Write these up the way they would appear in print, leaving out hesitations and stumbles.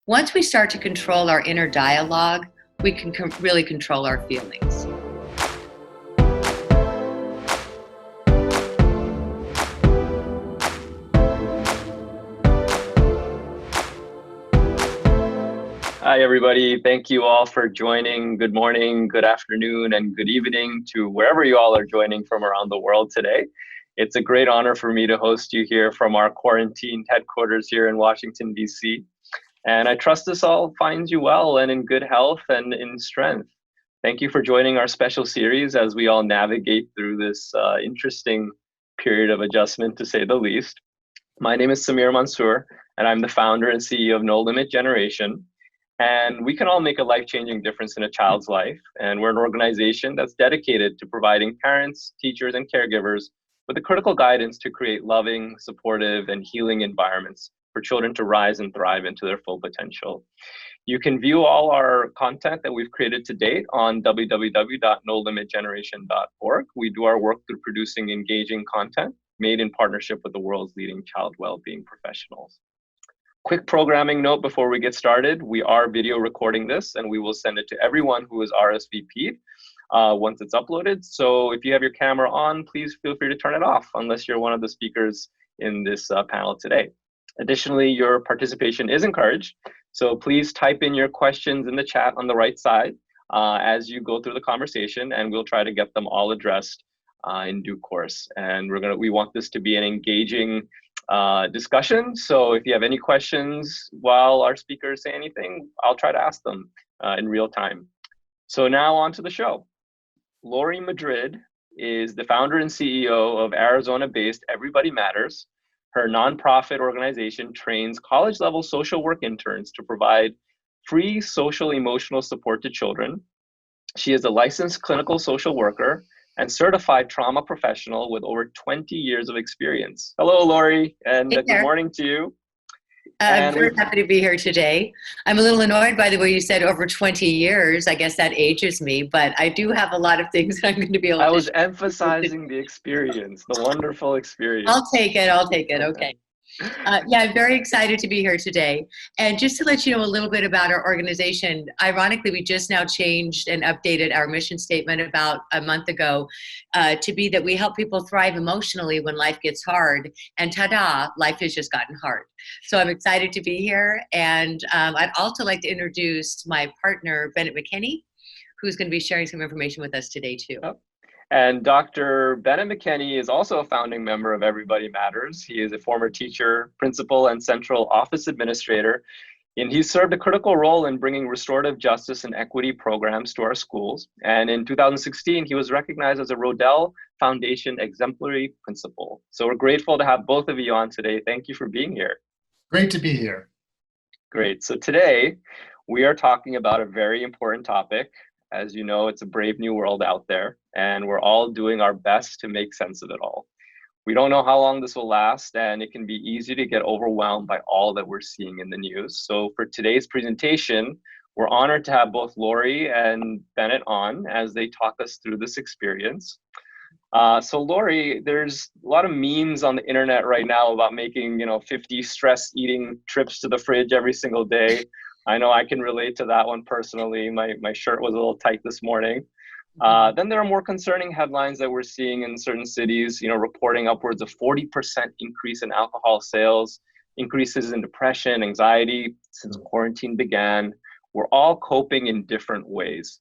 Once we start to control our inner dialogue, we can really control our feelings. Hi, everybody. Thank you all for joining. Good morning, good afternoon, and good evening to wherever you all are joining from around the world today. It's a great honor for me to host you here from our quarantined headquarters here in Washington, D.C. And I trust this all finds you well and in good health and in strength. Thank you for joining our special series as we all navigate through this interesting period of adjustment, to say the least. My name is Samir Mansour, and I'm the founder and CEO of No Limit Generation. And we can all make a life-changing difference in a child's life. And we're an organization that's dedicated to providing parents, teachers, and caregivers with the critical guidance to create loving, supportive, and healing environments for children to rise and thrive into their full potential. You can view all our content that we've created to date on www.nolimitgeneration.org. We do our work through producing engaging content made in partnership with the world's leading child well-being professionals. Quick programming note before we get started. We are video recording this and we will send it to everyone who is RSVP'd once it's uploaded. So if you have your camera on, please feel free to turn it off unless you're one of the speakers in this panel today. Additionally, your participation is encouraged. So please type in your questions in the chat on the right side as you go through the conversation, and we'll try to get them all addressed in due course. And we want this to be an engaging discussion. So if you have any questions while our speakers say anything, I'll try to ask them in real time. So now on to the show. Lori Madrid is the founder and CEO of Arizona-based Everybody Matters. Her nonprofit organization trains college-level social work interns to provide free social emotional support to children. She is a licensed clinical social worker and certified trauma professional with over 20 years of experience. Hello, Lori, and good morning to you. I'm very happy to be here today. I'm a little annoyed by the way you said over 20 years. I guess that ages me, but I do have a lot of things that I'm going to be able to. I was emphasizing the experience, the wonderful experience. I'll take it. Okay. Yeah, I'm very excited to be here today. And just to let you know a little bit about our organization, ironically, we just now changed and updated our mission statement about a month ago to be that we help people thrive emotionally when life gets hard. And ta-da, life has just gotten hard. So I'm excited to be here. And I'd also like to introduce my partner, Bennett MacKinney, who's going to be sharing some information with us today too. Oh. And Dr. Bennett MacKinney is also a founding member of Everybody Matters. He is a former teacher, principal, and central office administrator. And he's served a critical role in bringing restorative justice and equity programs to our schools. And in 2016, he was recognized as a Rodell Foundation Exemplary Principal. So we're grateful to have both of you on today. Thank you for being here. Great to be here. Great. So today, we are talking about a very important topic. As you know, it's a brave new world out there, and we're all doing our best to make sense of it all. We don't know how long this will last, and it can be easy to get overwhelmed by all that we're seeing in the news. So for today's presentation, we're honored to have both Lori and Bennett on as they talk us through this experience. So Lori, there's a lot of memes on the internet right now about making 50 stress eating trips to the fridge every single day. I know I can relate to that one personally. My shirt was a little tight this morning. Then there are more concerning headlines that we're seeing in certain cities, reporting upwards of 40% increase in alcohol sales, increases in depression, anxiety since quarantine began. We're all coping in different ways.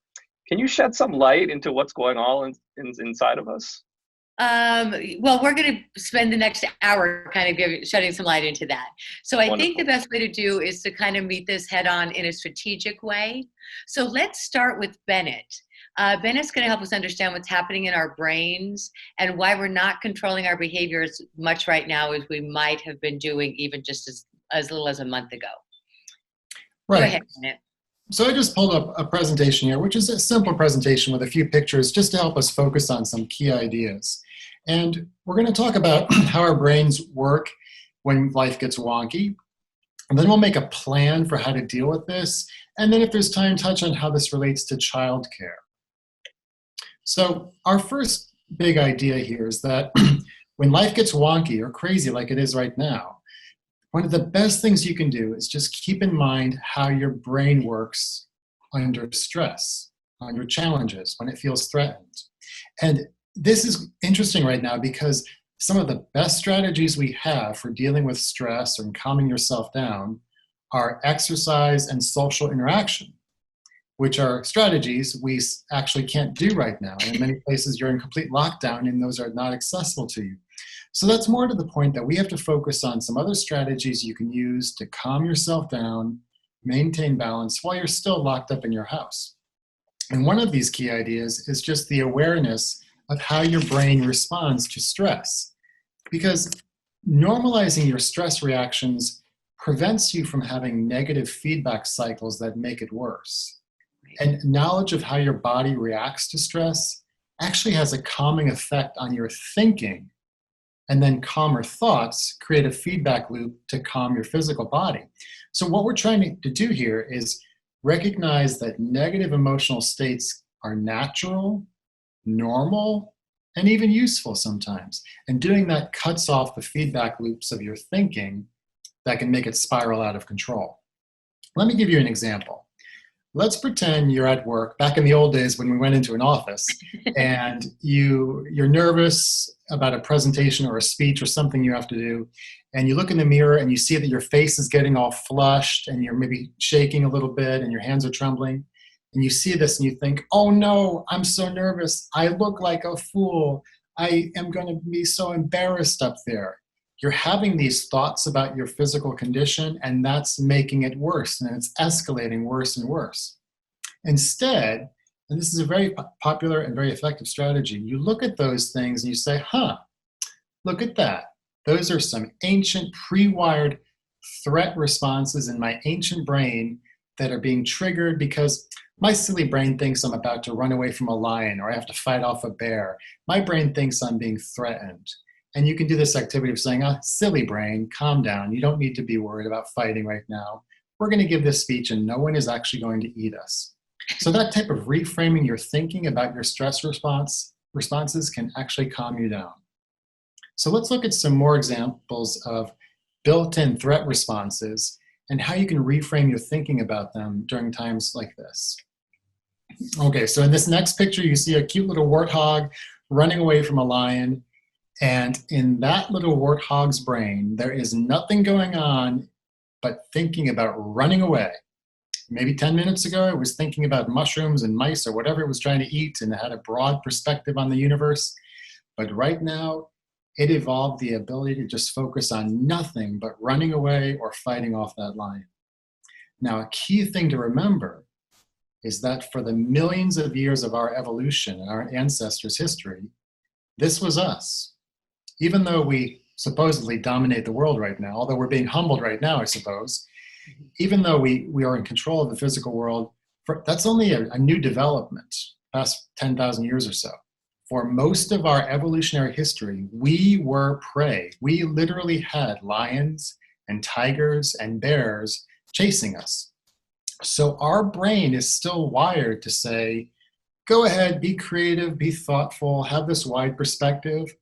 Can you shed some light into what's going on inside of us? Well, we're going to spend the next hour kind of shedding some light into that. So I think the best way to do is to kind of meet this head on in a strategic way. So let's start with Bennett. Bennett's going to help us understand what's happening in our brains and why we're not controlling our behavior as much right now as we might have been doing even just as little as a month ago. Right. Go ahead, Bennett. So I just pulled up a presentation here, which is a simple presentation with a few pictures just to help us focus on some key ideas. And we're going to talk about how our brains work when life gets wonky. And then we'll make a plan for how to deal with this. And then if there's time, touch on how this relates to childcare. So our first big idea here is that when life gets wonky or crazy like it is right now, one of the best things you can do is just keep in mind how your brain works under stress, under challenges, when it feels threatened. And this is interesting right now because some of the best strategies we have for dealing with stress and calming yourself down are exercise and social interaction, which are strategies we actually can't do right now. And in many places, you're in complete lockdown and those are not accessible to you. So that's more to the point that we have to focus on some other strategies you can use to calm yourself down, maintain balance while you're still locked up in your house. And one of these key ideas is just the awareness of how your brain responds to stress. Because normalizing your stress reactions prevents you from having negative feedback cycles that make it worse. And knowledge of how your body reacts to stress actually has a calming effect on your thinking. And then calmer thoughts create a feedback loop to calm your physical body. So what we're trying to do here is recognize that negative emotional states are natural, normal, and even useful sometimes. And doing that cuts off the feedback loops of your thinking that can make it spiral out of control. Let me give you an example. Let's pretend you're at work, back in the old days when we went into an office, and you're nervous about a presentation or a speech or something you have to do, and you look in the mirror and you see that your face is getting all flushed and you're maybe shaking a little bit and your hands are trembling, and you see this and you think, oh no, I'm so nervous, I look like a fool, I am going to be so embarrassed up there. You're having these thoughts about your physical condition, and that's making it worse, and it's escalating worse and worse. Instead, and this is a very popular and very effective strategy, you look at those things and you say, look at that. Those are some ancient pre-wired threat responses in my ancient brain that are being triggered because my silly brain thinks I'm about to run away from a lion or I have to fight off a bear. My brain thinks I'm being threatened. And you can do this activity of saying, silly brain, calm down. You don't need to be worried about fighting right now. We're going to give this speech and no one is actually going to eat us. So that type of reframing your thinking about your stress responses can actually calm you down. So let's look at some more examples of built-in threat responses and how you can reframe your thinking about them during times like this. Okay, so in this next picture, you see a cute little warthog running away from a lion. And in that little warthog's brain, there is nothing going on but thinking about running away. Maybe 10 minutes ago, it was thinking about mushrooms and mice or whatever it was trying to eat, and it had a broad perspective on the universe. But right now, it evolved the ability to just focus on nothing but running away or fighting off that lion. Now, a key thing to remember is that for the millions of years of our evolution and our ancestors' history, this was us. Even though we supposedly dominate the world right now, although we're being humbled right now, I suppose, even though we are in control of the physical world, that's only a new development, past 10,000 years or so. For most of our evolutionary history, we were prey. We literally had lions and tigers and bears chasing us. So our brain is still wired to say, go ahead, be creative, be thoughtful, have this wide perspective.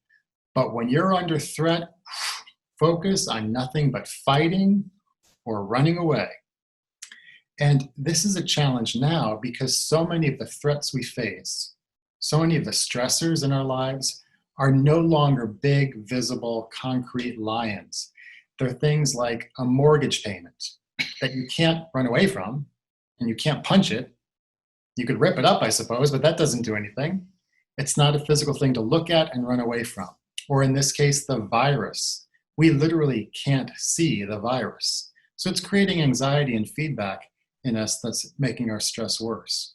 But when you're under threat, focus on nothing but fighting or running away. And this is a challenge now because so many of the threats we face, so many of the stressors in our lives are no longer big, visible, concrete lions. They're things like a mortgage payment that you can't run away from and you can't punch it. You could rip it up, I suppose, but that doesn't do anything. It's not a physical thing to look at and run away from. Or in this case, the virus. We literally can't see the virus. So it's creating anxiety and feedback in us that's making our stress worse.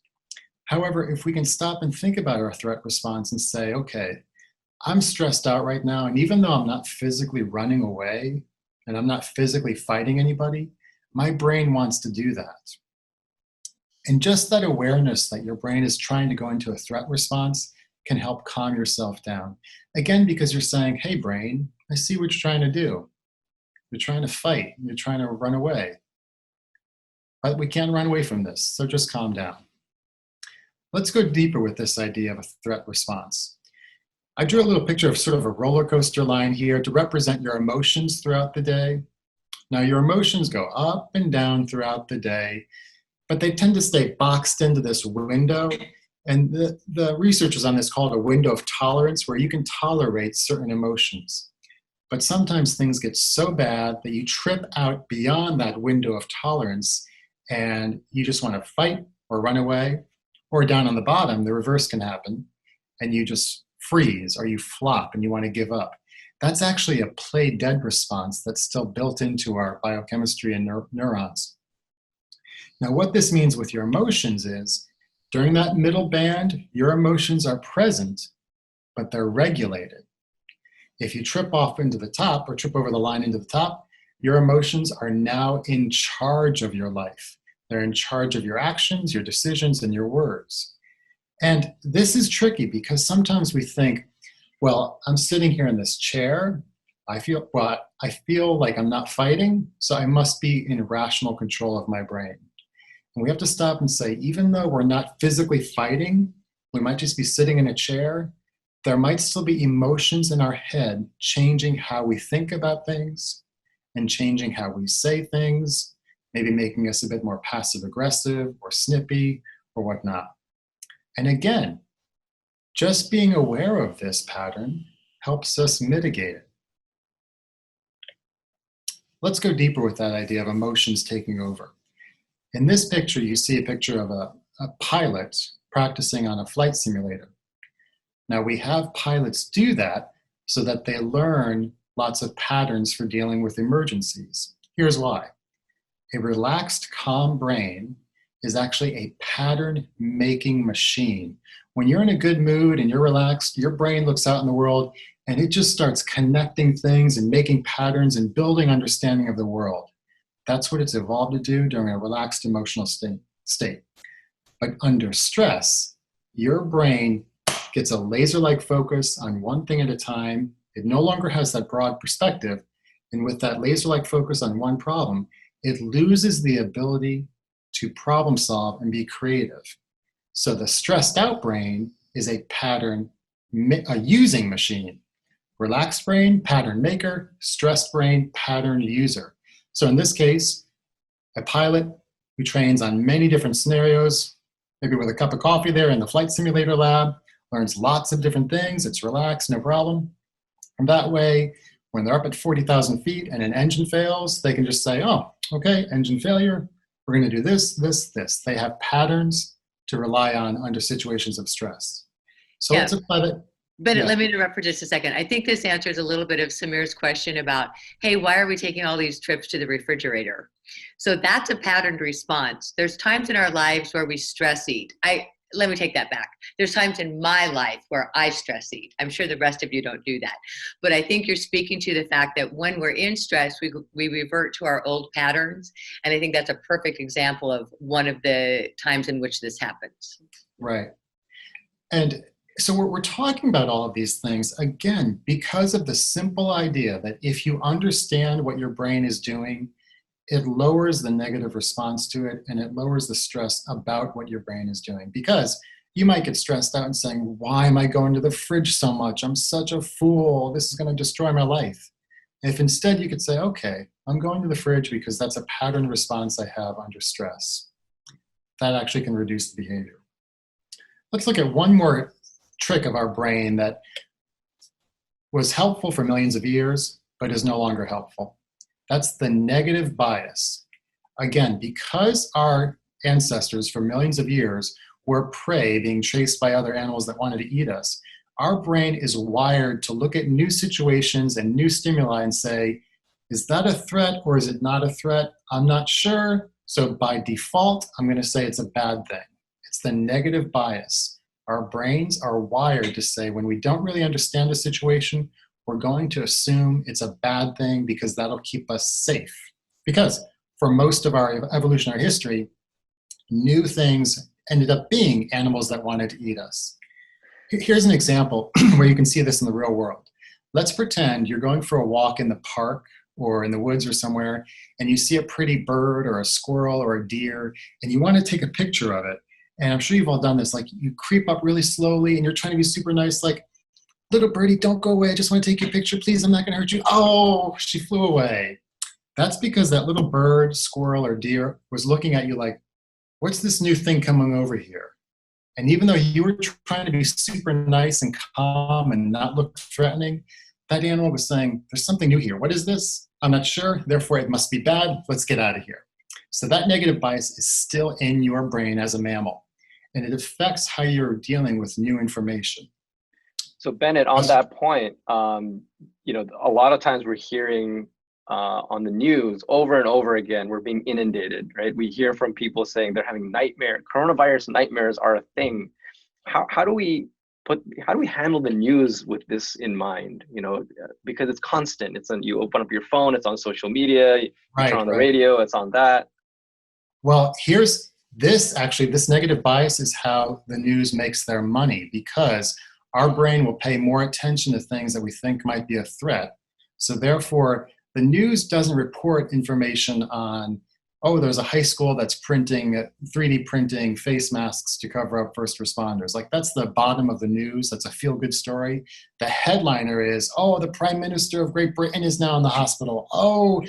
However, if we can stop and think about our threat response and say, okay, I'm stressed out right now, and even though I'm not physically running away and I'm not physically fighting anybody, my brain wants to do that. And just that awareness that your brain is trying to go into a threat response can help calm yourself down. Again, because you're saying, hey brain, I see what you're trying to do. You're trying to fight, you're trying to run away. But we can't run away from this, so just calm down. Let's go deeper with this idea of a threat response. I drew a little picture of sort of a roller coaster line here to represent your emotions throughout the day. Now, your emotions go up and down throughout the day, but they tend to stay boxed into this window. And the researchers on this call it a window of tolerance, where you can tolerate certain emotions. But sometimes things get so bad that you trip out beyond that window of tolerance and you just want to fight or run away. Or down on the bottom, the reverse can happen and you just freeze or you flop and you want to give up. That's actually a play dead response that's still built into our biochemistry and neurons. Now, what this means with your emotions is during that middle band, your emotions are present, but they're regulated. If you trip off into the top or trip over the line into the top, your emotions are now in charge of your life. They're in charge of your actions, your decisions, and your words. And this is tricky because sometimes we think, well, I'm sitting here in this chair. I feel like I'm not fighting, so I must be in rational control of my brain. And we have to stop and say, even though we're not physically fighting, we might just be sitting in a chair, there might still be emotions in our head changing how we think about things and changing how we say things, maybe making us a bit more passive-aggressive or snippy or whatnot. And again, just being aware of this pattern helps us mitigate it. Let's go deeper with that idea of emotions taking over. In this picture, you see a picture of a pilot practicing on a flight simulator. Now, we have pilots do that so that they learn lots of patterns for dealing with emergencies. Here's why. A relaxed, calm brain is actually a pattern-making machine. When you're in a good mood and you're relaxed, your brain looks out in the world and it just starts connecting things and making patterns and building understanding of the world. That's what it's evolved to do during a relaxed emotional state. But under stress, your brain gets a laser-like focus on one thing at a time. It no longer has that broad perspective. And with that laser-like focus on one problem, it loses the ability to problem solve and be creative. So the stressed out brain is a pattern using machine. Relaxed brain, pattern maker. Stressed brain, pattern user. So in this case, a pilot who trains on many different scenarios, maybe with a cup of coffee there in the flight simulator lab, learns lots of different things. It's relaxed, no problem. And that way, when they're up at 40,000 feet and an engine fails, they can just say, oh, okay, engine failure. We're going to do this, this, this. They have patterns to rely on under situations of stress. So let's apply that. But let me interrupt for just a second. I think this answers a little bit of Samir's question about, hey, why are we taking all these trips to the refrigerator? So that's a patterned response. There's times in our lives where we stress eat. Let me take that back. There's times in my life where I stress eat. I'm sure the rest of you don't do that. But I think you're speaking to the fact that when we're in stress, we revert to our old patterns. And I think that's a perfect example of one of the times in which this happens. Right. And so we're talking about all of these things, again, because of the simple idea that if you understand what your brain is doing, it lowers the negative response to it and it lowers the stress about what your brain is doing. Because you might get stressed out and saying, why am I going to the fridge so much? I'm such a fool. This is going to destroy my life. If instead you could say, okay, I'm going to the fridge because that's a pattern response I have under stress. That actually can reduce the behavior. Let's look at one more trick of our brain that was helpful for millions of years, but is no longer helpful. That's the negative bias. Again, because our ancestors for millions of years were prey being chased by other animals that wanted to eat us, our brain is wired to look at new situations and new stimuli and say, is that a threat or is it not a threat? I'm not sure. So by default, I'm going to say it's a bad thing. It's the negative bias. Our brains are wired to say when we don't really understand a situation, we're going to assume it's a bad thing because that'll keep us safe. Because for most of our evolutionary history, new things ended up being animals that wanted to eat us. Here's an example where you can see this in the real world. Let's pretend you're going for a walk in the park or in the woods or somewhere, and you see a pretty bird or a squirrel or a deer, and you want to take a picture of it. And I'm sure you've all done this. Like you creep up really slowly and you're trying to be super nice, like, little birdie, don't go away. I just want to take your picture. Please, I'm not going to hurt you. Oh, she flew away. That's because that little bird, squirrel, or deer was looking at you like, what's this new thing coming over here? And even though you were trying to be super nice and calm and not look threatening, that animal was saying, there's something new here. What is this? I'm not sure, therefore it must be bad. Let's get out of here. So that negative bias is still in your brain as a mammal, and it affects how you're dealing with new information. So Bennett, on that point, a lot of times we're hearing on the news over and over again, we're being inundated, right? We hear from people saying they're having coronavirus nightmares are a thing. How do we handle the news with this in mind? Because it's constant. You open up your phone, it's on social media, you turn on the radio, it's on that. Well, here's this negative bias is how the news makes their money, because our brain will pay more attention to things that we think might be a threat. So therefore, the news doesn't report information on, oh, there's a high school that's 3D printing face masks to cover up first responders. Like, that's the bottom of the news. That's a feel-good story. The headliner is, oh, the Prime Minister of Great Britain is now in the hospital. Oh,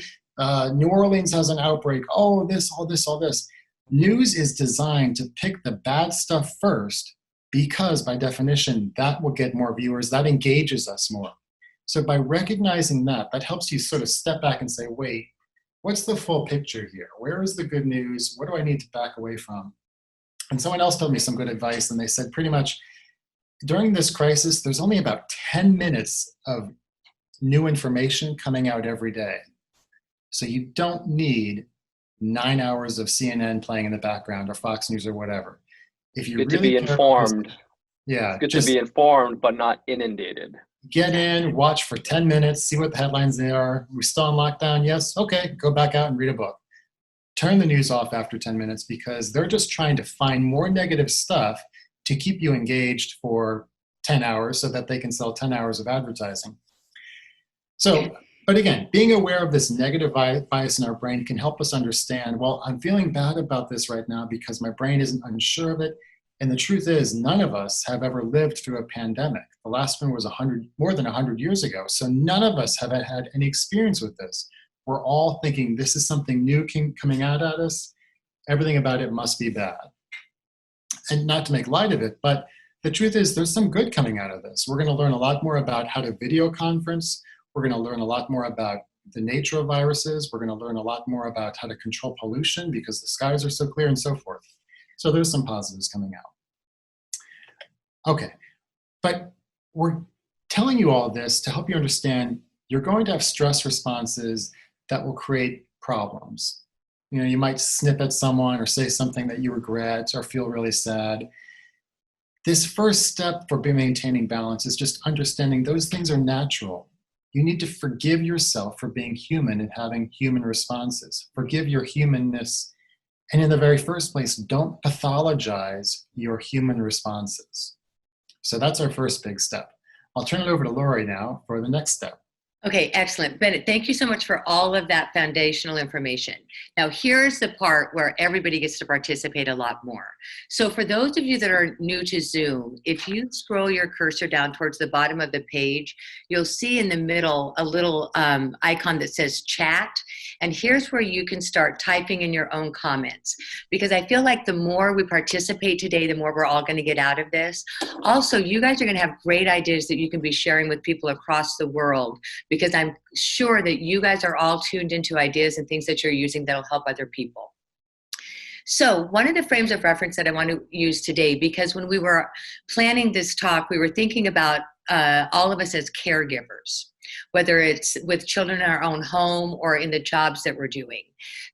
New Orleans has an outbreak. Oh, this, all this, all this. News is designed to pick the bad stuff first, because by definition, that will get more viewers. That engages us more. So by recognizing that helps you sort of step back and say, wait, what's the full picture here? Where is the good news? What do I need to back away from? And someone else told me some good advice, and they said pretty much during this crisis, there's only about 10 minutes of new information coming out every day. So you don't need 9 hours of CNN playing in the background or Fox News or whatever. If you good really to be informed. Yeah. It's good to be informed, but not inundated. Get in, watch for 10 minutes, see what the headlines they are. We're still in lockdown? Yes? Okay, go back out and read a book. Turn the news off after 10 minutes, because they're just trying to find more negative stuff to keep you engaged for 10 hours so that they can sell 10 hours of advertising. So, but again, being aware of this negative bias in our brain can help us understand, well, I'm feeling bad about this right now because my brain isn't unsure of it. And the truth is, none of us have ever lived through a pandemic. The last one was more than 100 years ago. So none of us have had any experience with this. We're all thinking this is something new coming out at us. Everything about it must be bad. And not to make light of it, but the truth is there's some good coming out of this. We're going to learn a lot more about how to video conference. We're going to learn a lot more about the nature of viruses. We're going to learn a lot more about how to control pollution because the skies are so clear and so forth. So there's some positives coming out. Okay, but we're telling you all this to help you understand you're going to have stress responses that will create problems. You might snip at someone or say something that you regret or feel really sad. This first step for maintaining balance is just understanding those things are natural. You need to forgive yourself for being human and having human responses. Forgive your humanness. And in the very first place, don't pathologize your human responses. So that's our first big step. I'll turn it over to Lori now for the next step. Okay, excellent. Bennett, thank you so much for all of that foundational information. Now, here's the part where everybody gets to participate a lot more. So for those of you that are new to Zoom, if you scroll your cursor down towards the bottom of the page, you'll see in the middle a little icon that says chat. And here's where you can start typing in your own comments. Because I feel like the more we participate today, the more we're all going to get out of this. Also, you guys are going to have great ideas that you can be sharing with people across the world, because I'm sure that you guys are all tuned into ideas and things that you're using that'll help other people. So one of the frames of reference that I want to use today, because when we were planning this talk, we were thinking about all of us as caregivers, whether it's with children in our own home or in the jobs that we're doing.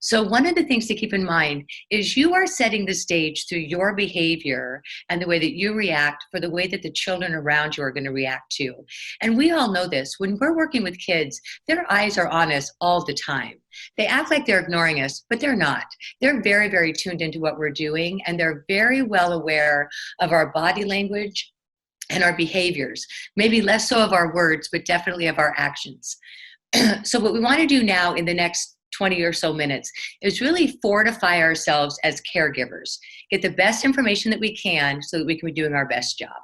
So one of the things to keep in mind is you are setting the stage through your behavior and the way that you react for the way that the children around you are going to react to. And we all know this. When we're working with kids, their eyes are on us all the time. They act like they're ignoring us, but they're not. They're very, very tuned into what we're doing, and they're very well aware of our body language and our behaviors, maybe less so of our words, but definitely of our actions. So what we want to do now in the next 20 or so minutes is really fortify ourselves as caregivers, get the best information that we can so that we can be doing our best job.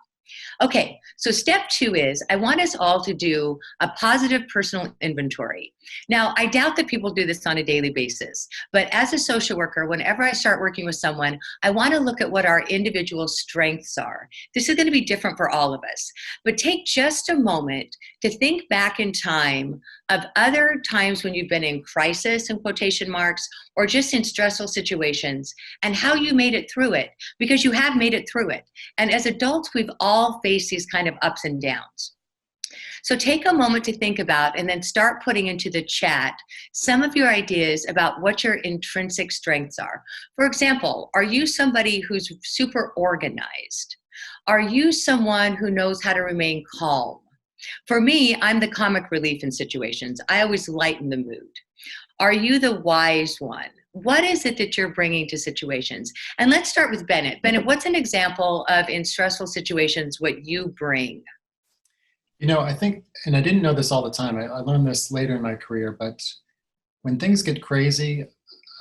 Okay, so step 2 is I want us all to do a positive personal inventory. Now, I doubt that people do this on a daily basis, but as a social worker, whenever I start working with someone, I want to look at what our individual strengths are. This is going to be different for all of us, but take just a moment to think back in time of other times when you've been in crisis, in quotation marks, or just in stressful situations, and how you made it through it, because you have made it through it. And as adults, we've all faced these kind of ups and downs. So take a moment to think about and then start putting into the chat some of your ideas about what your intrinsic strengths are. For example, are you somebody who's super organized? Are you someone who knows how to remain calm? For me, I'm the comic relief in situations. I always lighten the mood. Are you the wise one? What is it that you're bringing to situations? And let's start with Bennett. Bennett, what's an example of in stressful situations what you bring? I think, and I didn't know this all the time, I learned this later in my career, but when things get crazy,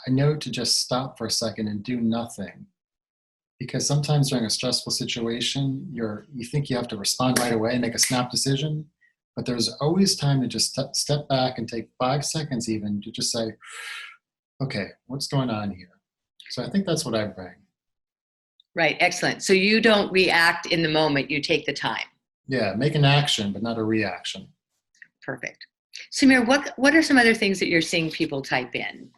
I know to just stop for a second and do nothing. Because sometimes during a stressful situation, you think you have to respond right away and make a snap decision, but there's always time to just step back and take 5 seconds even to just say, okay, what's going on here? So I think that's what I bring. Right, excellent. So you don't react in the moment, you take the time. Yeah, make an action, but not a reaction. Perfect. Samir, what are some other things that you're seeing people type in?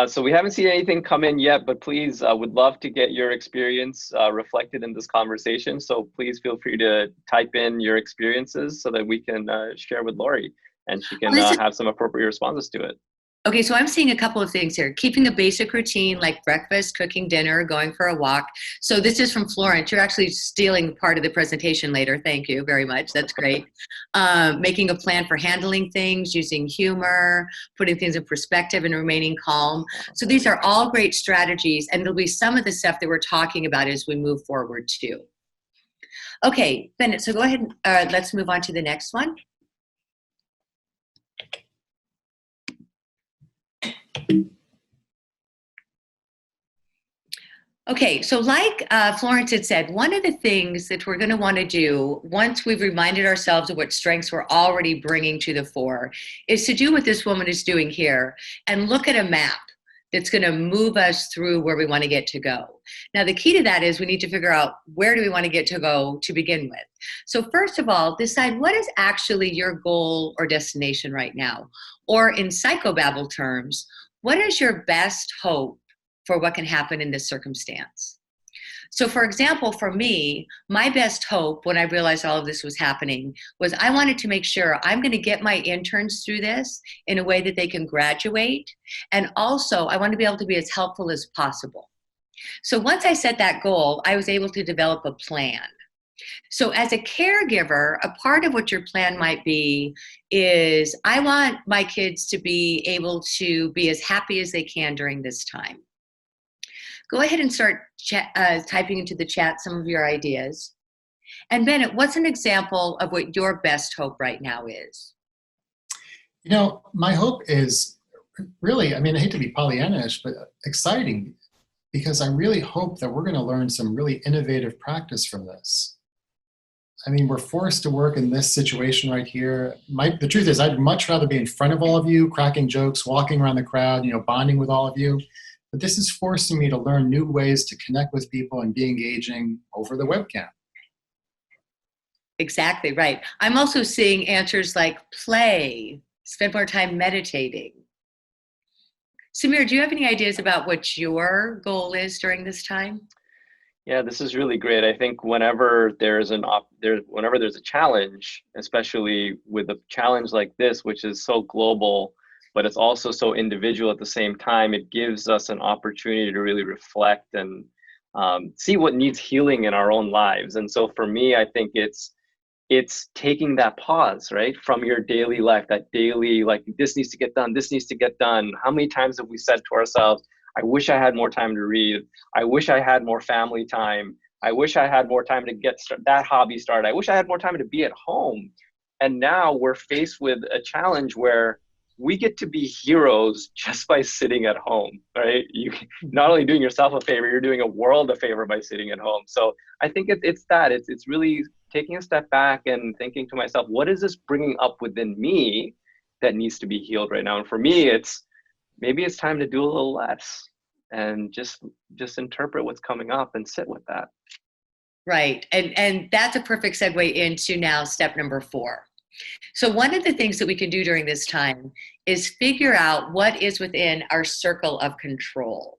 So we haven't seen anything come in yet, but please, would love to get your experience reflected in this conversation. So please feel free to type in your experiences so that we can share with Lori and she can have some appropriate responses to it. Okay, so I'm seeing a couple of things here. Keeping a basic routine like breakfast, cooking dinner, going for a walk. So this is from Florence. You're actually stealing part of the presentation later. Thank you very much. That's great. Making a plan for handling things, using humor, putting things in perspective and remaining calm. So these are all great strategies, and there'll be some of the stuff that we're talking about as we move forward too. Okay, Bennett, so go ahead and let's move on to the next one. Okay, so like Florence had said, one of the things that we're going to want to do once we've reminded ourselves of what strengths we're already bringing to the fore is to do what this woman is doing here and look at a map that's going to move us through where we want to get to go. Now, the key to that is we need to figure out where do we want to get to go to begin with. So first of all, decide what is actually your goal or destination right now. Or in psychobabble terms, what is your best hope for what can happen in this circumstance? So for example, for me, my best hope when I realized all of this was happening was I wanted to make sure I'm going to get my interns through this in a way that they can graduate. And also I want to be able to be as helpful as possible. So once I set that goal, I was able to develop a plan. So as a caregiver, a part of what your plan might be is I want my kids to be able to be as happy as they can during this time. Go ahead and start typing into the chat some of your ideas. And Bennett, what's an example of what your best hope right now is? My hope is really, I hate to be Pollyannish, but exciting, because I really hope that we're going to learn some really innovative practice from this. We're forced to work in this situation right here. The truth is, I'd much rather be in front of all of you, cracking jokes, walking around the crowd, bonding with all of you. But this is forcing me to learn new ways to connect with people and be engaging over the webcam. Exactly right. I'm also seeing answers like play, spend more time meditating. Samir, do you have any ideas about what your goal is during this time? Yeah, this is really great. I think whenever there's a challenge, especially with a challenge like this, which is so global, but it's also so individual at the same time, it gives us an opportunity to really reflect and see what needs healing in our own lives. And so for me, I think it's taking that pause, right, from your daily life, that daily, like, this needs to get done, this needs to get done. How many times have we said to ourselves, I wish I had more time to read. I wish I had more family time. I wish I had more time to get that hobby started. I wish I had more time to be at home. And now we're faced with a challenge where we get to be heroes just by sitting at home, right? You not only doing yourself a favor, you're doing a world a favor by sitting at home. So I think it's really taking a step back and thinking to myself, what is this bringing up within me that needs to be healed right now. And for me, maybe it's time to do a little less and just interpret what's coming up and sit with that. Right. And that's a perfect segue into now step number 4. So one of the things that we can do during this time is figure out what is within our circle of control.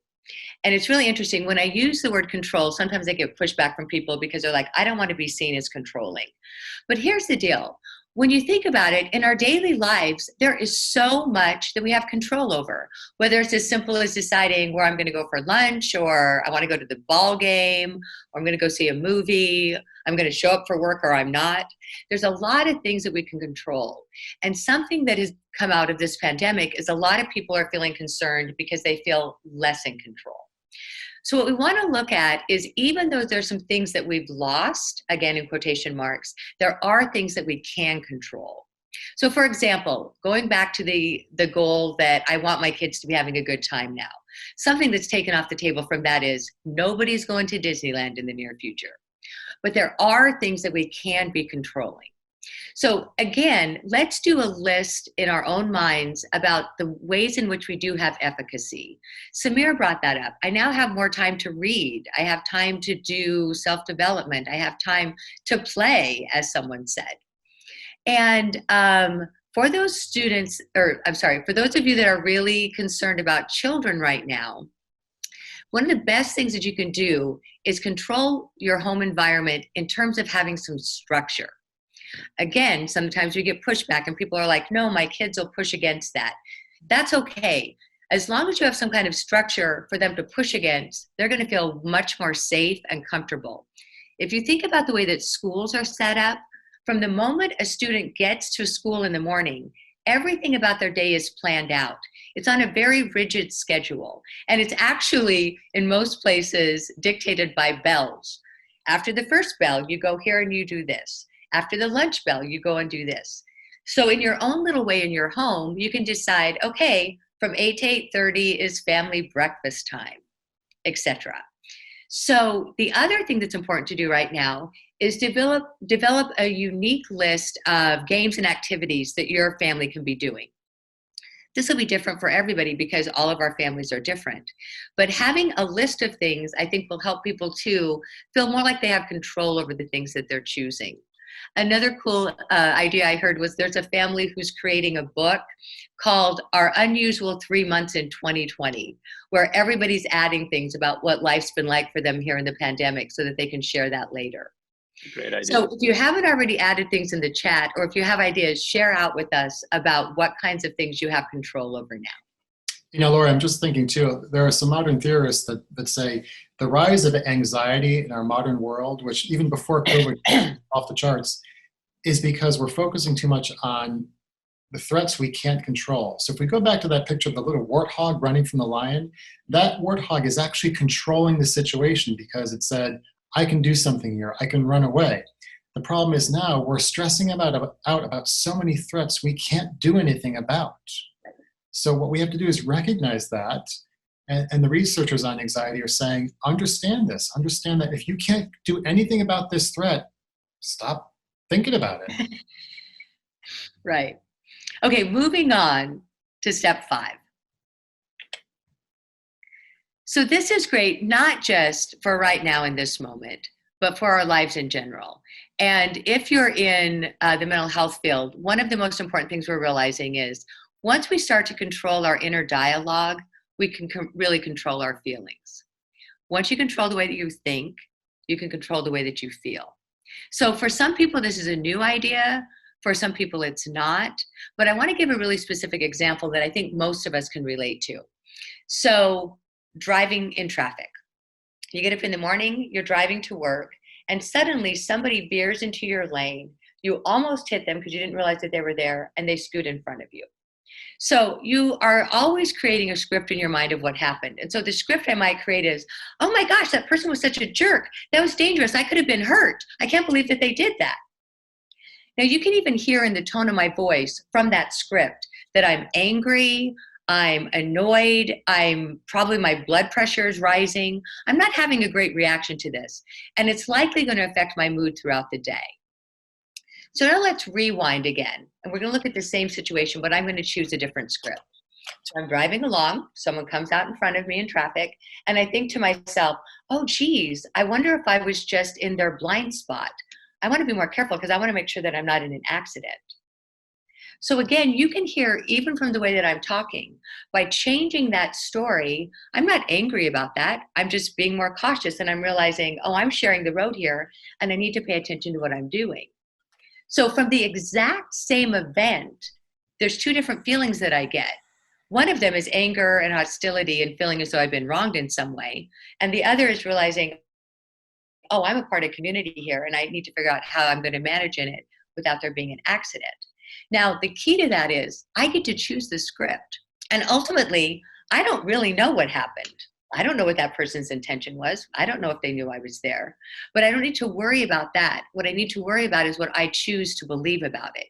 And it's really interesting. When I use the word control, sometimes I get pushback from people because they're like, I don't want to be seen as controlling. But here's the deal. When you think about it, in our daily lives, there is so much that we have control over, whether it's as simple as deciding where I'm going to go for lunch, or I want to go to the ball game, or I'm going to go see a movie, I'm going to show up for work or I'm not. There's a lot of things that we can control. And something that has come out of this pandemic is a lot of people are feeling concerned because they feel less in control. So what we want to look at is, even though there's some things that we've lost, again in quotation marks, there are things that we can control. So for example, going back to the goal that I want my kids to be having a good time now, something that's taken off the table from that is nobody's going to Disneyland in the near future. But there are things that we can be controlling. So again, let's do a list in our own minds about the ways in which we do have efficacy. Samir brought that up. I now have more time to read. I have time to do self-development. I have time to play, as someone said. And for those students, for those of you that are really concerned about children right now, one of the best things that you can do is control your home environment in terms of having some structure. Again, sometimes we get pushback and people are like, no, my kids will push against that. That's okay. As long as you have some kind of structure for them to push against, they're going to feel much more safe and comfortable. If you think about the way that schools are set up, from the moment a student gets to school in the morning, everything about their day is planned out. It's on a very rigid schedule. And it's actually, in most places, dictated by bells. After the first bell, you go here and you do this. After the lunch bell, you go and do this. So in your own little way in your home, you can decide, okay, from 8 to 8:30 is family breakfast time, etc. So the other thing that's important to do right now is develop a unique list of games and activities that your family can be doing. This will be different for everybody because all of our families are different. But having a list of things, I think, will help people to feel more like they have control over the things that they're choosing. Another cool idea I heard was there's a family who's creating a book called Our Unusual 3 Months in 2020, where everybody's adding things about what life's been like for them here in the pandemic so that they can share that later. Great idea. So if you haven't already added things in the chat, or if you have ideas, share out with us about what kinds of things you have control over now. You know, Laura, I'm just thinking too, there are some modern theorists that say the rise of anxiety in our modern world, which even before COVID off the charts, is because we're focusing too much on the threats we can't control. So if we go back to that picture of the little warthog running from the lion, that warthog is actually controlling the situation because it said, I can do something here, I can run away. The problem is now we're stressing out about so many threats we can't do anything about. So what we have to do is recognize that, and the researchers on anxiety are saying, understand this, understand that if you can't do anything about this threat, stop thinking about it. Right. Okay, moving on to step 5. So this is great, not just for right now in this moment, but for our lives in general. And if you're in the mental health field, one of the most important things we're realizing is once we start to control our inner dialogue, we can really control our feelings. Once you control the way that you think, you can control the way that you feel. So for some people, this is a new idea. For some people, it's not. But I want to give a really specific example that I think most of us can relate to. So driving in traffic. You get up in the morning, you're driving to work, and suddenly somebody veers into your lane. You almost hit them because you didn't realize that they were there, and they scoot in front of you. So you are always creating a script in your mind of what happened. And so the script I might create is, oh my gosh, that person was such a jerk. That was dangerous. I could have been hurt. I can't believe that they did that. Now you can even hear in the tone of my voice from that script that I'm angry, I'm annoyed, my blood pressure is rising. I'm not having a great reaction to this. And it's likely going to affect my mood throughout the day. So now let's rewind again. And we're going to look at the same situation, but I'm going to choose a different script. So I'm driving along, someone comes out in front of me in traffic, and I think to myself, oh, geez, I wonder if I was just in their blind spot. I want to be more careful because I want to make sure that I'm not in an accident. So again, you can hear, even from the way that I'm talking, by changing that story, I'm not angry about that. I'm just being more cautious, and I'm realizing, oh, I'm sharing the road here, and I need to pay attention to what I'm doing. So from the exact same event, there's two different feelings that I get. One of them is anger and hostility and feeling as though I've been wronged in some way. And the other is realizing, oh, I'm a part of community here, and I need to figure out how I'm going to manage in it without there being an accident. Now, the key to that is I get to choose the script. And ultimately, I don't really know what happened. I don't know what that person's intention was. I don't know if they knew I was there. But I don't need to worry about that. What I need to worry about is what I choose to believe about it.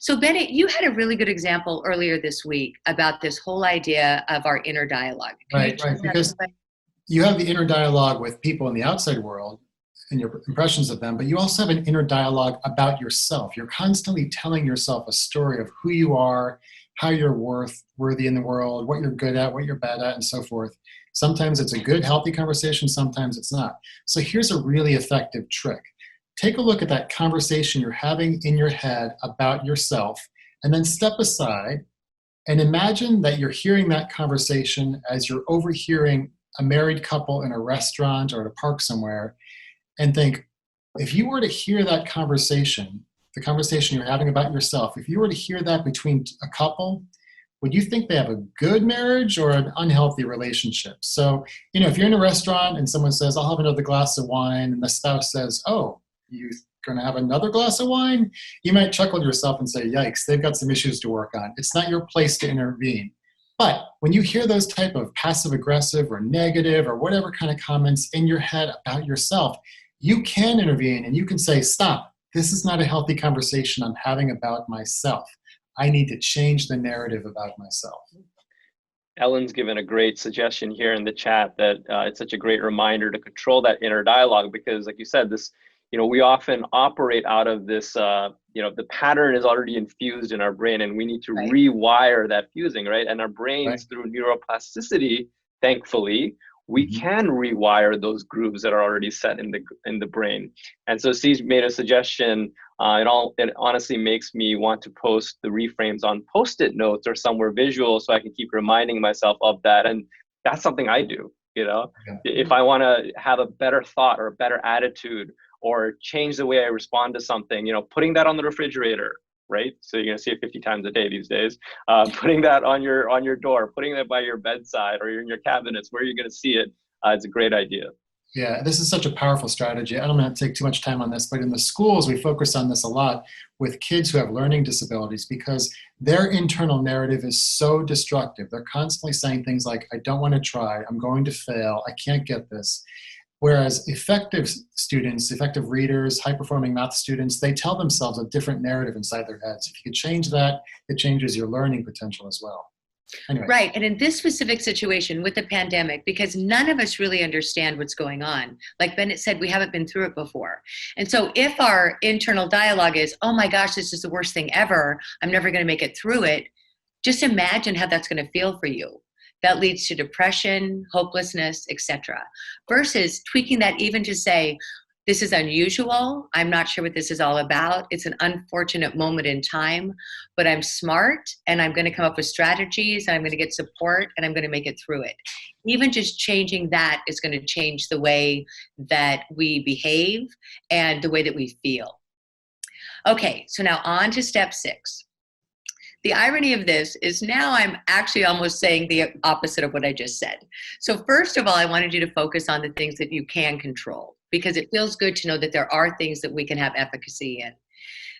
So Bennett, you had a really good example earlier this week about this whole idea of our inner dialogue. Right. Because you have the inner dialogue with people in the outside world and your impressions of them, but you also have an inner dialogue about yourself. You're constantly telling yourself a story of who you are, how you're worthy in the world, what you're good at, what you're bad at, and so forth. Sometimes it's a good, healthy conversation, sometimes it's not. So here's a really effective trick. Take a look at that conversation you're having in your head about yourself, and then step aside and imagine that you're hearing that conversation as you're overhearing a married couple in a restaurant or at a park somewhere, and think, if you were to hear that conversation, the conversation you're having about yourself, if you were to hear that between a couple, would you think they have a good marriage or an unhealthy relationship? So, if you're in a restaurant and someone says, I'll have another glass of wine, and the spouse says, oh, you're going to have another glass of wine? You might chuckle to yourself and say, yikes, they've got some issues to work on. It's not your place to intervene. But when you hear those type of passive-aggressive or negative or whatever kind of comments in your head about yourself, you can intervene and you can say, stop, this is not a healthy conversation I'm having about myself. I need to change the narrative about myself. Ellen's given a great suggestion here in the chat that it's such a great reminder to control that inner dialogue, because like you said, this, we often operate out of this, the pattern is already infused in our brain, and we need to rewire that fusing, right? And our brains, through neuroplasticity, thankfully, we can rewire those grooves that are already set in the brain. And so C's made a suggestion. It honestly makes me want to post the reframes on Post-it notes or somewhere visual, so I can keep reminding myself of that. And that's something I do. If I want to have a better thought or a better attitude, or change the way I respond to something, putting that on the refrigerator, right? So you're gonna see it 50 times a day these days. Putting that on your door, putting that by your bedside or in your cabinets, where you're gonna see it, it's a great idea. Yeah, this is such a powerful strategy. I don't want to take too much time on this, but in the schools, we focus on this a lot with kids who have learning disabilities, because their internal narrative is so destructive. They're constantly saying things like, I don't want to try, I'm going to fail, I can't get this. Whereas effective students, effective readers, high-performing math students, they tell themselves a different narrative inside their heads. If you could change that, it changes your learning potential as well. Anyway. Right, and in this specific situation with the pandemic, because none of us really understand what's going on, like Bennett said, we haven't been through it before. And so if our internal dialogue is, oh my gosh, this is the worst thing ever, I'm never going to make it through it, just imagine how that's going to feel for you. That leads to depression, hopelessness, etc. Versus tweaking that even to say, this is unusual, I'm not sure what this is all about, it's an unfortunate moment in time, but I'm smart and I'm going to come up with strategies and I'm going to get support and I'm going to make it through it. Even just changing that is going to change the way that we behave and the way that we feel. Okay, so now on to step 6. The irony of this is now I'm actually almost saying the opposite of what I just said. So first of all, I wanted you to focus on the things that you can control, because it feels good to know that there are things that we can have efficacy in.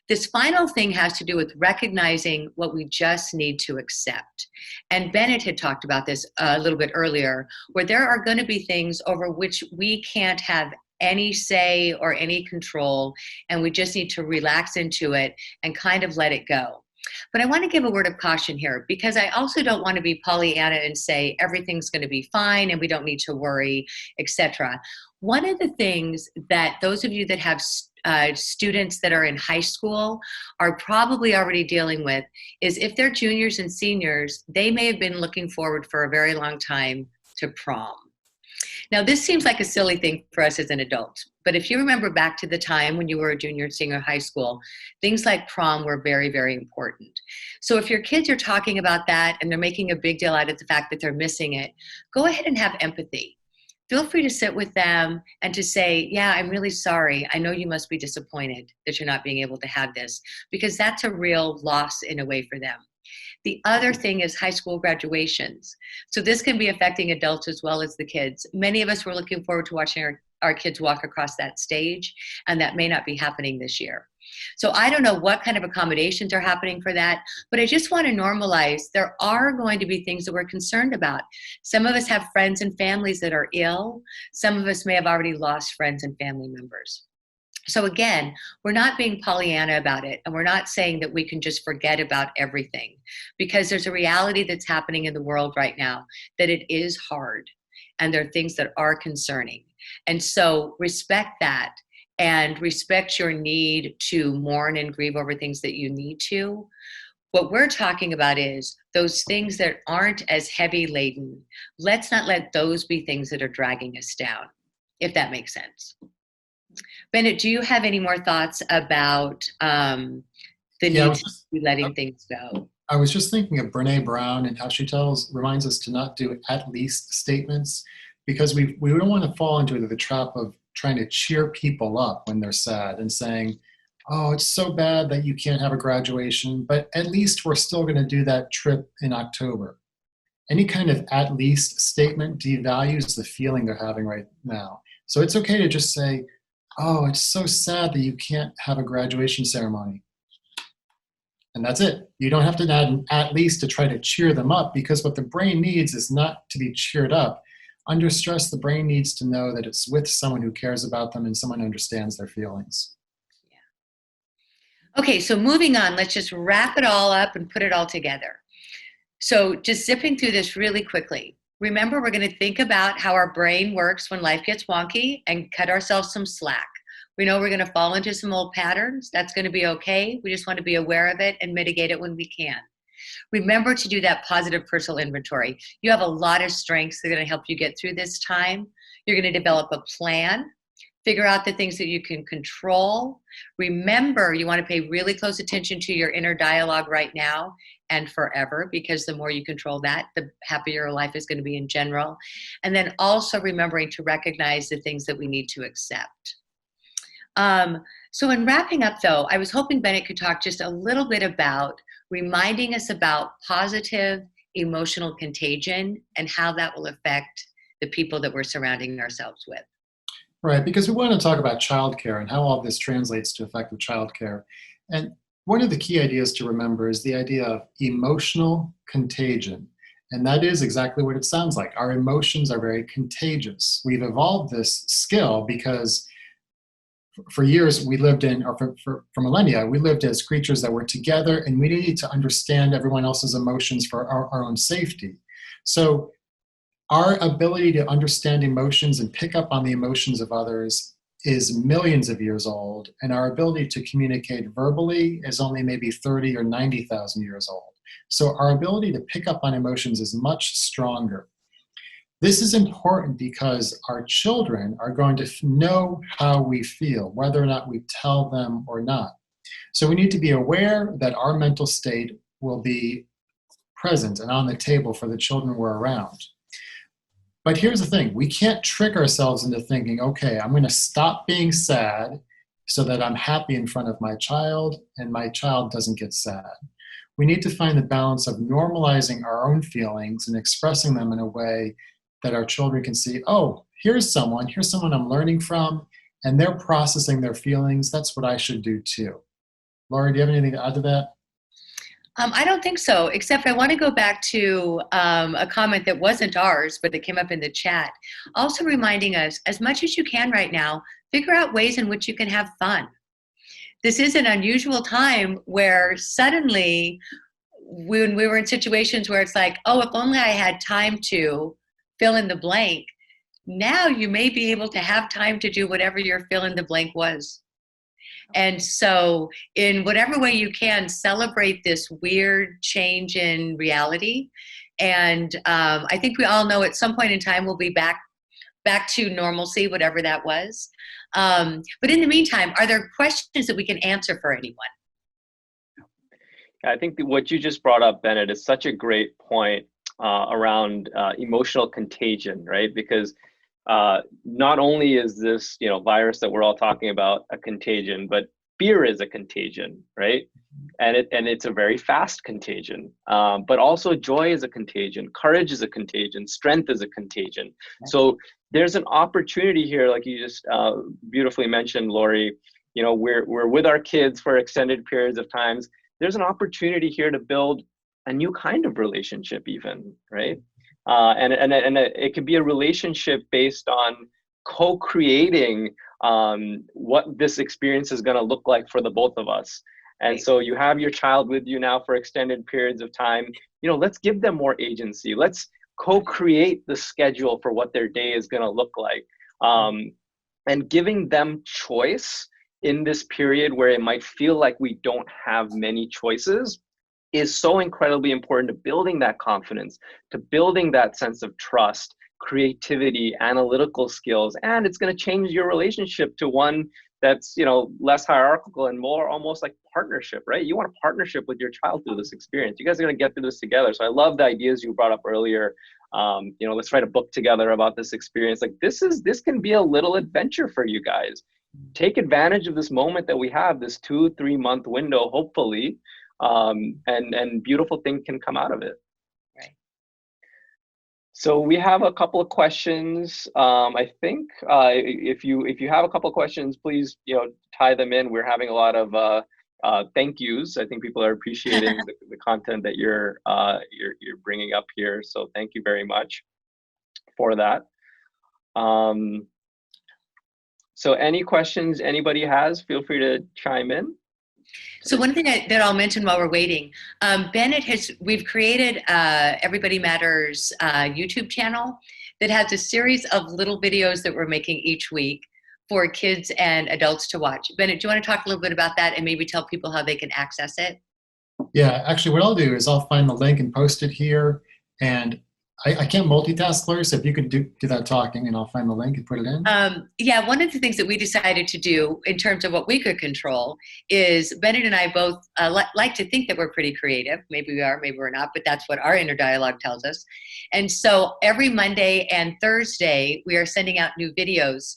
This final thing has to do with recognizing what we just need to accept. And Bennett had talked about this a little bit earlier, where there are going to be things over which we can't have any say or any control, and we just need to relax into it and kind of let it go. But I want to give a word of caution here, because I also don't want to be Pollyanna and say everything's going to be fine and we don't need to worry, etc. One of the things that those of you that have students that are in high school are probably already dealing with is if they're juniors and seniors, they may have been looking forward for a very long time to prom. Now, this seems like a silly thing for us as an adult, but if you remember back to the time when you were a junior and senior high school, things like prom were very, very important. So if your kids are talking about that and they're making a big deal out of the fact that they're missing it, go ahead and have empathy. Feel free to sit with them and to say, yeah, I'm really sorry. I know you must be disappointed that you're not being able to have this, because that's a real loss in a way for them. The other thing is high school graduations. So this can be affecting adults as well as the kids. Many of us were looking forward to watching our kids walk across that stage, and that may not be happening this year. So I don't know what kind of accommodations are happening for that, but I just want to normalize there are going to be things that we're concerned about. Some of us have friends and families that are ill. Some of us may have already lost friends and family members. So again, we're not being Pollyanna about it, and we're not saying that we can just forget about everything, because there's a reality that's happening in the world right now that it is hard, and there are things that are concerning. And so respect that, and respect your need to mourn and grieve over things that you need to. What we're talking about is those things that aren't as heavy laden. Let's not let those be things that are dragging us down, if that makes sense. Bennett, do you have any more thoughts about the need to be letting things go? I was just thinking of Brene Brown and how she reminds us to not do at least statements, because we don't want to fall into the trap of trying to cheer people up when they're sad and saying, oh, it's so bad that you can't have a graduation, but at least we're still going to do that trip in October. Any kind of at least statement devalues the feeling they're having right now. So it's okay to just say, oh, it's so sad that you can't have a graduation ceremony. And that's it. You don't have to add an at least to try to cheer them up, because what the brain needs is not to be cheered up. Under stress, the brain needs to know that it's with someone who cares about them and someone who understands their feelings. Yeah. Okay, so moving on, let's just wrap it all up and put it all together. So just zipping through this really quickly. Remember, we're going to think about how our brain works when life gets wonky and cut ourselves some slack. We know we're going to fall into some old patterns. That's going to be okay. We just want to be aware of it and mitigate it when we can. Remember to do that positive personal inventory. You have a lot of strengths that are going to help you get through this time. You're going to develop a plan. Figure out the things that you can control. Remember, you want to pay really close attention to your inner dialogue right now and forever, because the more you control that, the happier your life is going to be in general. And then also remembering to recognize the things that we need to accept. So in wrapping up though, I was hoping Bennett could talk just a little bit about reminding us about positive emotional contagion and how that will affect the people that we're surrounding ourselves with. Right, because we want to talk about childcare and how all this translates to effective childcare. And one of the key ideas to remember is the idea of emotional contagion. And that is exactly what it sounds like. Our emotions are very contagious. We've evolved this skill because for years we lived in, or for millennia, we lived as creatures that were together, and we needed to understand everyone else's emotions for our own safety. So our ability to understand emotions and pick up on the emotions of others is millions of years old, and our ability to communicate verbally is only maybe 30 or 90,000 years old. So our ability to pick up on emotions is much stronger. This is important because our children are going to know how we feel, whether or not we tell them or not. So we need to be aware that our mental state will be present and on the table for the children we're around. But here's the thing, we can't trick ourselves into thinking, okay, I'm going to stop being sad so that I'm happy in front of my child and my child doesn't get sad. We need to find the balance of normalizing our own feelings and expressing them in a way that our children can see, oh, here's someone I'm learning from, and they're processing their feelings. That's what I should do too. Laura, do you have anything to add to that? I don't think so, except I want to go back to a comment that wasn't ours, but that came up in the chat. Also reminding us, as much as you can right now, figure out ways in which you can have fun. This is an unusual time where suddenly, when we were in situations where it's like, oh, if only I had time to fill in the blank, now you may be able to have time to do whatever your fill in the blank was. And so in whatever way you can, celebrate this weird change in reality. And I think we all know at some point in time we'll be back to normalcy, whatever that was. But in the meantime, are there questions that we can answer for anyone? I think that what you just brought up, Bennett, is such a great point around emotional contagion, right? Because not only is this, virus that we're all talking about a contagion, but fear is a contagion, right? And it's a very fast contagion. But also joy is a contagion, courage is a contagion, strength is a contagion. So there's an opportunity here, like you just beautifully mentioned, Lori. We're with our kids for extended periods of times. There's an opportunity here to build a new kind of relationship, even, right? And it could be a relationship based on co-creating what this experience is going to look like for the both of us. And so you have your child with you now for extended periods of time. Let's give them more agency. Let's co-create the schedule for what their day is going to look like. And giving them choice in this period where it might feel like we don't have many choices is so incredibly important to building that confidence, to building that sense of trust, creativity, analytical skills. And it's going to change your relationship to one that's, less hierarchical and more almost like partnership, right? You want a partnership with your child through this experience. You guys are going to get through this together. So I love the ideas you brought up earlier. Let's write a book together about this experience. Like this can be a little adventure for you guys. Take advantage of this moment that we have, this 2-3 month window, hopefully, and beautiful things can come out of it. Right. So we have a couple of questions. I think if you have a couple of questions, please tie them in. We're having a lot of thank yous. I think people are appreciating the content that you're bringing up here. So thank you very much for that. So any questions anybody has, feel free to chime in. So one thing that I'll mention while we're waiting, we've created Everybody Matters YouTube channel that has a series of little videos that we're making each week for kids and adults to watch. Bennett, do you want to talk a little bit about that and maybe tell people how they can access it? Yeah, actually what I'll do is I'll find the link and post it here. And I can't multitask, Laura, so if you could do that talking and I'll find the link and put it in. Yeah, one of the things that we decided to do in terms of what we could control is Bennett and I both like to think that we're pretty creative. Maybe we are, maybe we're not, but that's what our inner dialogue tells us. And so every Monday and Thursday, we are sending out new videos.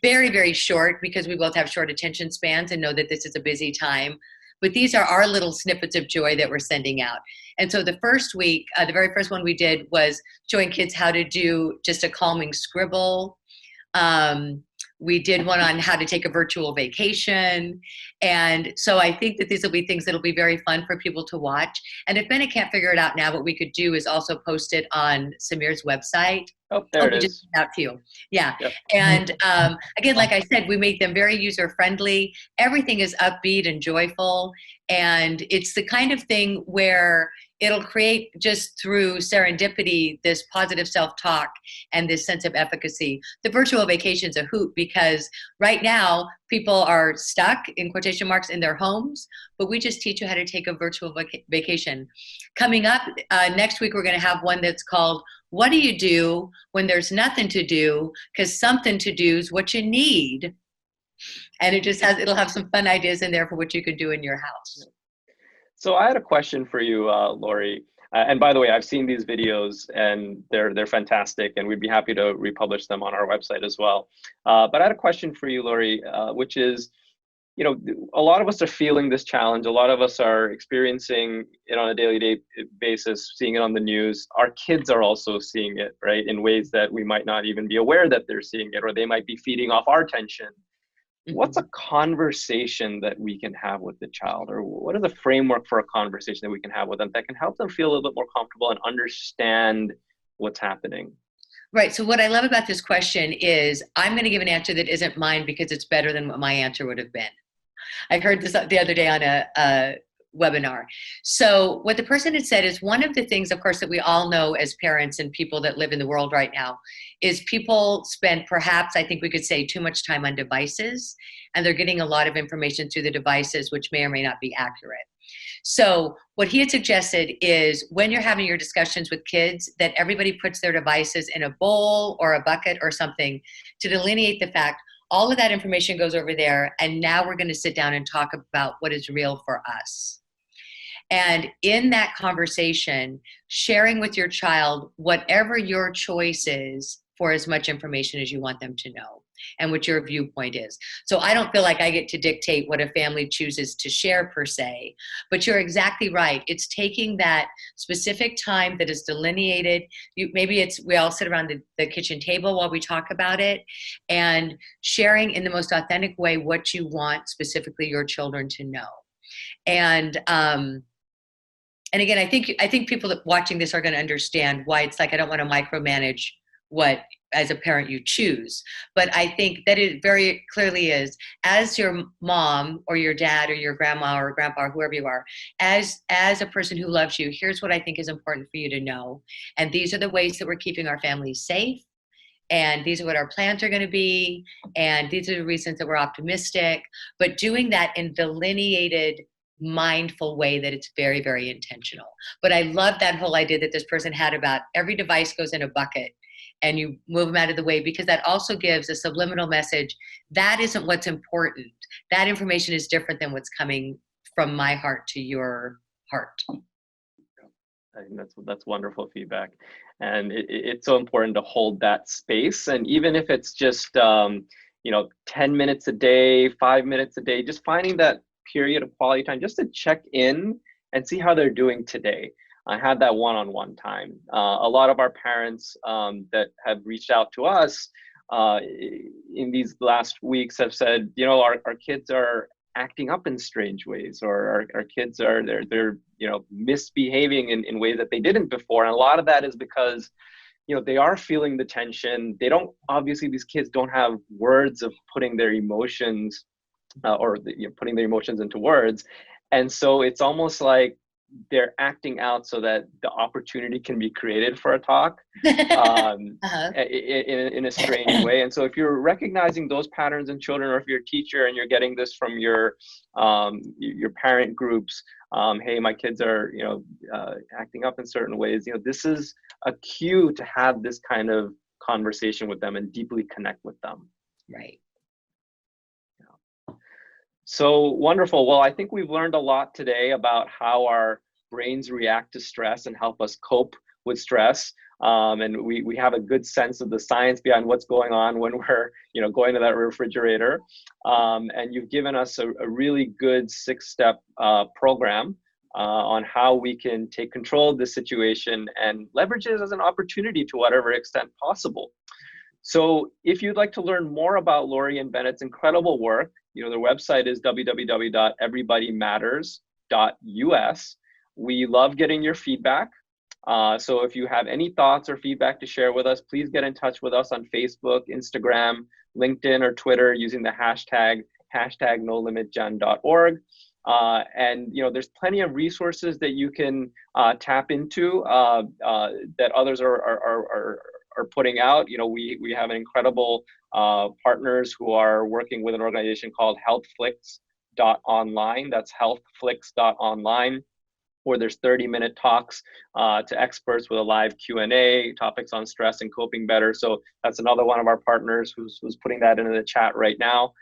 Very, very short, because we both have short attention spans and know that this is a busy time. But these are our little snippets of joy that we're sending out. And so the first week, the very first one we did was showing kids how to do just a calming scribble. We did one on how to take a virtual vacation. And so I think that these will be things that'll be very fun for people to watch. And if Bennett can't figure it out now, what we could do is also post it on Samir's website. Oh, there it is. Just out to you. Yeah. Yep. And again, like I said, we make them very user-friendly. Everything is upbeat and joyful. And it's the kind of thing where it'll create, just through serendipity, this positive self-talk and this sense of efficacy. The virtual vacation's a hoot because right now people are stuck, in quotation marks, in their homes, but we just teach you how to take a virtual vacation. Coming up next week, we're going to have one that's called What Do You Do When There's Nothing to Do? Because something to do is what you need. And it'll have some fun ideas in there for what you could do in your house. So I had a question for you, Lori. And by the way, I've seen these videos and they're fantastic, and we'd be happy to republish them on our website as well. But I had a question for you, Lori, which is, a lot of us are feeling this challenge. A lot of us are experiencing it on a daily basis, seeing it on the news. Our kids are also seeing it, right, in ways that we might not even be aware that they're seeing it, or they might be feeding off our tension. What's a conversation that we can have with the child, or what is the framework for a conversation that we can have with them that can help them feel a little bit more comfortable and understand what's happening? Right. So what I love about this question is I'm going to give an answer that isn't mine because it's better than what my answer would have been. I heard this the other day on webinar. So what the person had said is, one of the things, of course, that we all know as parents and people that live in the world right now is people spend, perhaps, I think we could say, too much time on devices, and they're getting a lot of information through the devices, which may or may not be accurate. So what he had suggested is, when you're having your discussions with kids, that everybody puts their devices in a bowl or a bucket or something to delineate the fact all of that information goes over there, and now we're going to sit down and talk about what is real for us. And in that conversation, sharing with your child whatever your choice is for as much information as you want them to know, and what your viewpoint is. So I don't feel like I get to dictate what a family chooses to share per se, but you're exactly right. It's taking that specific time that is delineated. Maybe it's, we all sit around the kitchen table while we talk about it, and sharing in the most authentic way what you want specifically your children to know. And again, I think people that watching this are going to understand why it's like, I don't want to micromanage what, as a parent, you choose. But I think that it very clearly is, as your mom or your dad or your grandma or grandpa or whoever you are, as a person who loves you, here's what I think is important for you to know. And these are the ways that we're keeping our families safe. And these are what our plans are going to be. And these are the reasons that we're optimistic. But doing that in delineated, mindful way that it's very, very intentional. But I love that whole idea that this person had about every device goes in a bucket and you move them out of the way, because that also gives a subliminal message. That isn't what's important. That information is different than what's coming from my heart to your heart. I think that's wonderful feedback. And it's so important to hold that space. And even if it's just, 10 minutes a day, 5 minutes a day, just finding that period of quality time just to check in and see how they're doing today. I had that one-on-one time. A lot of our parents that have reached out to us in these last weeks have said, our kids are acting up in strange ways, or our kids are they're misbehaving in ways that they didn't before. And a lot of that is because they are feeling the tension. They don't, obviously these kids don't have words of putting their emotions putting their emotions into words. And so it's almost like they're acting out so that the opportunity can be created for a talk in a strange way. And so if you're recognizing those patterns in children, or if you're a teacher and you're getting this from your parent groups, hey, my kids are acting up in certain ways, this is a cue to have this kind of conversation with them and deeply connect with them. Right. So wonderful. Well, I think we've learned a lot today about how our brains react to stress and help us cope with stress. And we have a good sense of the science behind what's going on when we're going to that refrigerator. And you've given us a really good 6-step program on how we can take control of this situation and leverage it as an opportunity to whatever extent possible. So if you'd like to learn more about Lori and Bennett's incredible work, their website is www.everybodymatters.us. We love getting your feedback. So if you have any thoughts or feedback to share with us, please get in touch with us on Facebook, Instagram, LinkedIn, or Twitter using the hashtag #nolimitgen.org. And there's plenty of resources that you can tap into that others are putting out. We have an incredible partners who are working with an organization called healthflix.online. That's healthflix.online, where there's 30-minute talks to experts with a live Q&A, topics on stress and coping better. So that's another one of our partners who's putting that into the chat right now.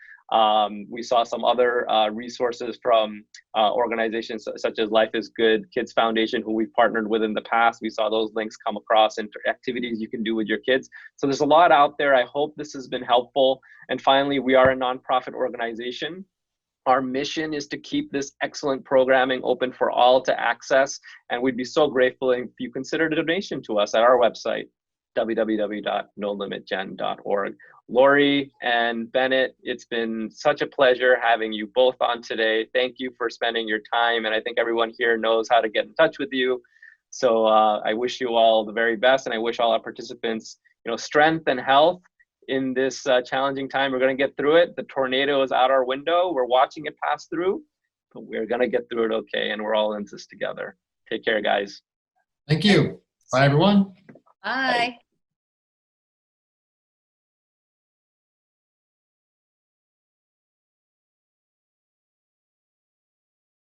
We saw some other resources from organizations such as Life is Good Kids Foundation, who we've partnered with in the past. We saw those links come across into activities you can do with your kids. So there's a lot out there. I hope this has been helpful. And finally, we are a nonprofit organization. Our mission is to keep this excellent programming open for all to access. And we'd be so grateful if you considered a donation to us at our website, www.nolimitgen.org. Lori and Bennett, it's been such a pleasure having you both on today. Thank you for spending your time. And I think everyone here knows how to get in touch with you. So I wish you all the very best. And I wish all our participants, strength and health in this challenging time. We're going to get through it. The tornado is out our window. We're watching it pass through. but we're going to get through it okay, and we're all in this together. Take care, guys. Thank you. Bye, everyone. Bye.